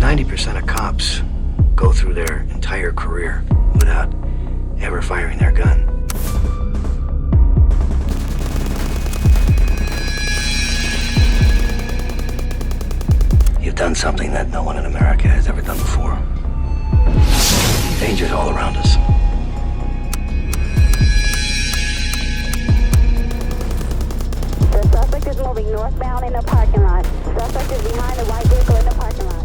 90% of cops go through their entire career without ever firing their gun. You've done something that no one in America has ever done before. Danger's all around us. The suspect is moving northbound in the parking lot. Suspect is behind the white vehicle in the parking lot.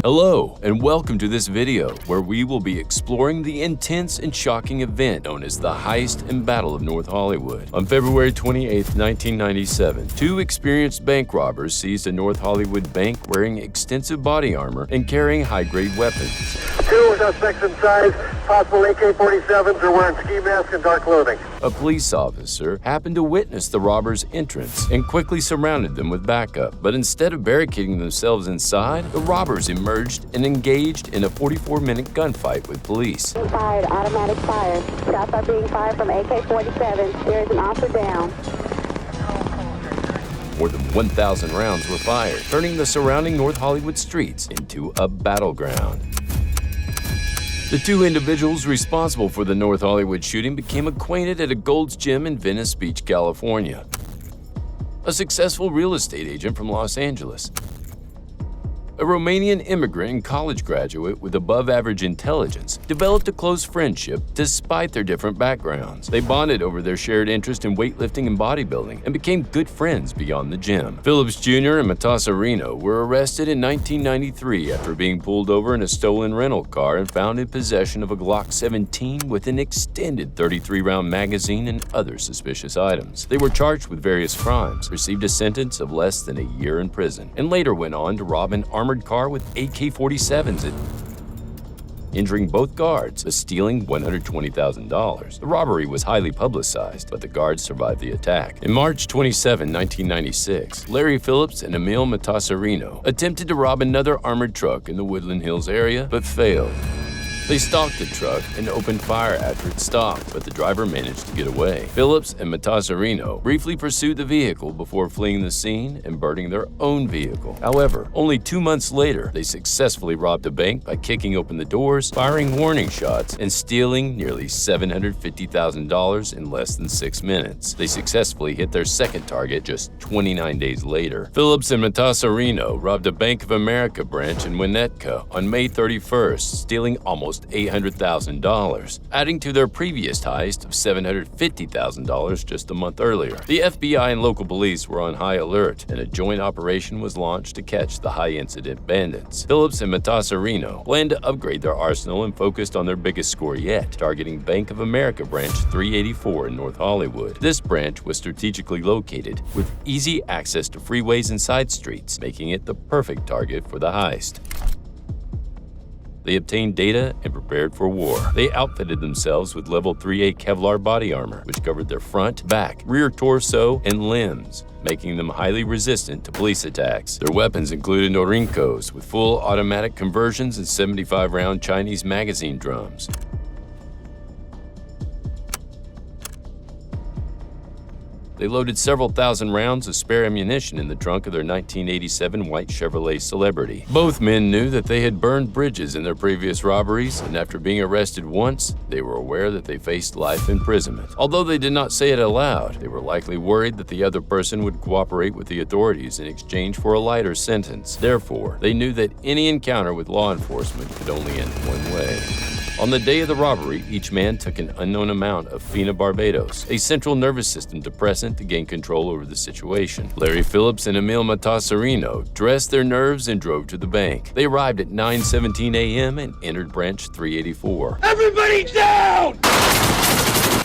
Hello, and welcome to this video, where we will be exploring the intense and shocking event known as the Heist and Battle of North Hollywood. On February 28, 1997, two experienced bank robbers seized a North Hollywood bank wearing extensive body armor and carrying high-grade weapons. Two suspects inside, possible AK-47s, are wearing ski masks and dark clothing. A police officer happened to witness the robbers' entrance and quickly surrounded them with backup. But instead of barricading themselves inside, the robbers emerged and engaged in a 44-minute gunfight with police. Fired automatic fire. Shots are being fired from AK-47. There is an officer down. More than 1,000 rounds were fired, turning the surrounding North Hollywood streets into a battleground. The two individuals responsible for the North Hollywood shooting became acquainted at a Gold's Gym in Venice Beach, California. A successful real estate agent from Los Angeles, a Romanian immigrant and college graduate with above-average intelligence, developed a close friendship despite their different backgrounds. They bonded over their shared interest in weightlifting and bodybuilding and became good friends beyond the gym. Phillips Jr. and Matasareanu were arrested in 1993 after being pulled over in a stolen rental car and found in possession of a Glock 17 with an extended 33-round magazine and other suspicious items. They were charged with various crimes, received a sentence of less than a year in prison, and later went on to rob an armored car with AK-47s, injuring both guards, but stealing $120,000. The robbery was highly publicized, but the guards survived the attack. In March 27, 1996, Larry Phillips and Emil Matasareanu attempted to rob another armored truck in the Woodland Hills area, but failed. They stalked the truck and opened fire after it stopped, but the driver managed to get away. Phillips and Matasareanu briefly pursued the vehicle before fleeing the scene and burning their own vehicle. However, only 2 months later, they successfully robbed a bank by kicking open the doors, firing warning shots, and stealing nearly $750,000 in less than 6 minutes. They successfully hit their second target just 29 days later. Phillips and Matasareanu robbed a Bank of America branch in Winnetka on May 31st, stealing almost $800,000, adding to their previous heist of $750,000 just a month earlier. The FBI and local police were on high alert, and a joint operation was launched to catch the high-incident bandits. Phillips and Matasareanu planned to upgrade their arsenal and focused on their biggest score yet, targeting Bank of America Branch 384 in North Hollywood. This branch was strategically located, with easy access to freeways and side streets, making it the perfect target for the heist. They obtained data and prepared for war. They outfitted themselves with level 3A Kevlar body armor, which covered their front, back, rear torso, and limbs, making them highly resistant to police attacks. Their weapons included Norinkos with full automatic conversions and 75-round Chinese magazine drums. They loaded several thousand rounds of spare ammunition in the trunk of their 1987 white Chevrolet Celebrity. Both men knew that they had burned bridges in their previous robberies, and after being arrested once, they were aware that they faced life imprisonment. Although they did not say it aloud, they were likely worried that the other person would cooperate with the authorities in exchange for a lighter sentence. Therefore, they knew that any encounter with law enforcement could only end one way. On the day of the robbery, each man took an unknown amount of phenobarbital, a central nervous system depressant, to gain control over the situation. Larry Phillips and Emil Matasareanu dressed their nerves and drove to the bank. They arrived at 9:17 a.m. and entered branch 384. Everybody down!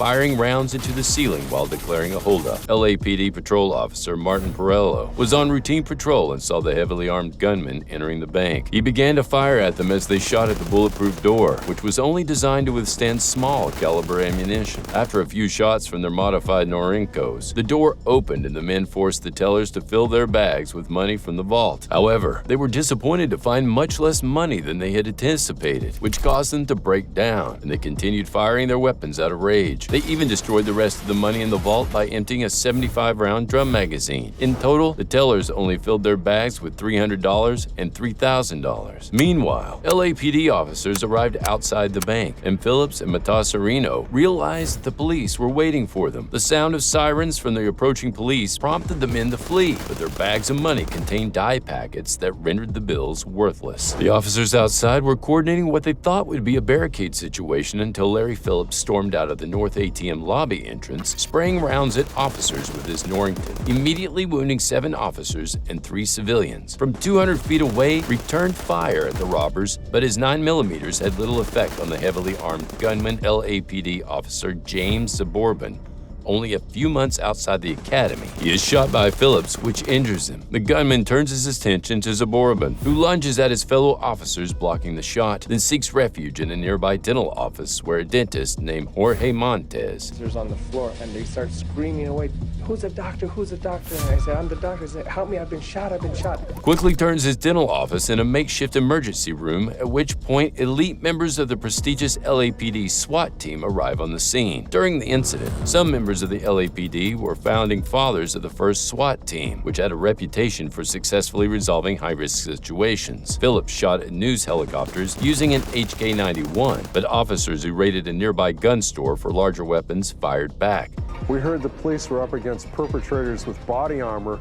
Firing rounds into the ceiling while declaring a holdup. LAPD patrol officer Martin Perello was on routine patrol and saw the heavily armed gunmen entering the bank. He began to fire at them as they shot at the bulletproof door, which was only designed to withstand small caliber ammunition. After a few shots from their modified Norinkos, the door opened and the men forced the tellers to fill their bags with money from the vault. However, they were disappointed to find much less money than they had anticipated, which caused them to break down, and they continued firing their weapons out of rage. They even destroyed the rest of the money in the vault by emptying a 75-round drum magazine. In total, the tellers only filled their bags with $300 and $3,000. Meanwhile, LAPD officers arrived outside the bank, and Phillips and Matasareanu realized the police were waiting for them. The sound of sirens from the approaching police prompted the men to flee, but their bags of money contained dye packets that rendered the bills worthless. The officers outside were coordinating what they thought would be a barricade situation until Larry Phillips stormed out of the North ATM lobby entrance, spraying rounds at officers with his Norrington, immediately wounding 7 officers and 3 civilians. From 200 feet away, returned fire at the robbers, but his 9mm had little effect on the heavily armed gunman LAPD officer James Suburban. Only a few months outside the academy, he is shot by Phillips, which injures him. The gunman turns his attention to Suburban, who lunges at his fellow officers, blocking the shot, then seeks refuge in a nearby dental office where a dentist named Jorge Montes Officers on the floor, and they start screaming away, "Who's a doctor? Who's a doctor?" And I said, "I'm the doctor." He said, "Help me, I've been shot, I've been shot." quickly turns his dental office into a makeshift emergency room, at which point elite members of the prestigious LAPD SWAT team arrive on the scene. During the incident, some members of the LAPD were founding fathers of the first SWAT team, which had a reputation for successfully resolving high-risk situations. Phillips shot at news helicopters using an HK-91, but officers who raided a nearby gun store for larger weapons fired back. We heard the police were up against perpetrators with body armor,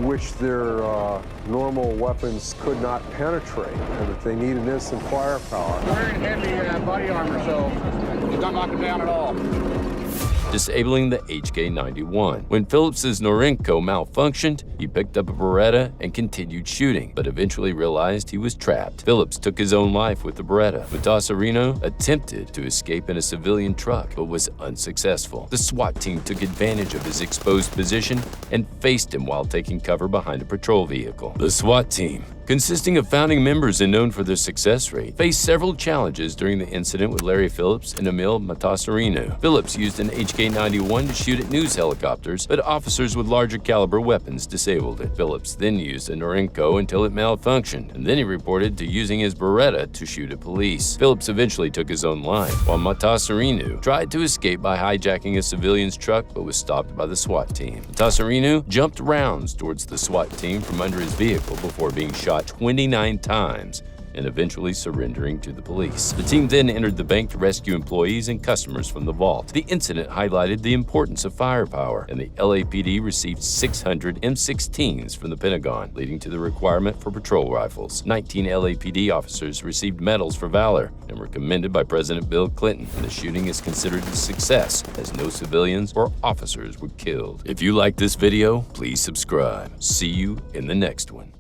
which their normal weapons could not penetrate, and that they needed instant firepower. Wearing heavy body armor, so you don't knock them down at all. Disabling the HK-91. When Phillips's Norinco malfunctioned, he picked up a Beretta and continued shooting, but eventually realized he was trapped. Phillips took his own life with the Beretta. Matasareanu attempted to escape in a civilian truck, but was unsuccessful. The SWAT team took advantage of his exposed position and faced him while taking cover behind a patrol vehicle. The SWAT team, consisting of founding members and known for their success rate, faced several challenges during the incident with Larry Phillips and Emil Matasareanu. Phillips used an HK-91 to shoot at news helicopters, but officers with larger caliber weapons disabled it. Phillips then used a Norinco until it malfunctioned, and then he reported to using his Beretta to shoot at police. Phillips eventually took his own life, while Matasareanu tried to escape by hijacking a civilian's truck but was stopped by the SWAT team. Matasareanu jumped rounds towards the SWAT team from under his vehicle before being shot 29 times and eventually surrendering to the police. The team then entered the bank to rescue employees and customers from the vault. The incident highlighted the importance of firepower, and the LAPD received 600 M16s from the Pentagon, leading to the requirement for patrol rifles. 19 LAPD officers received medals for valor and were commended by President Bill Clinton, and the shooting is considered a success as no civilians or officers were killed. If you like this video, please subscribe. See you in the next one.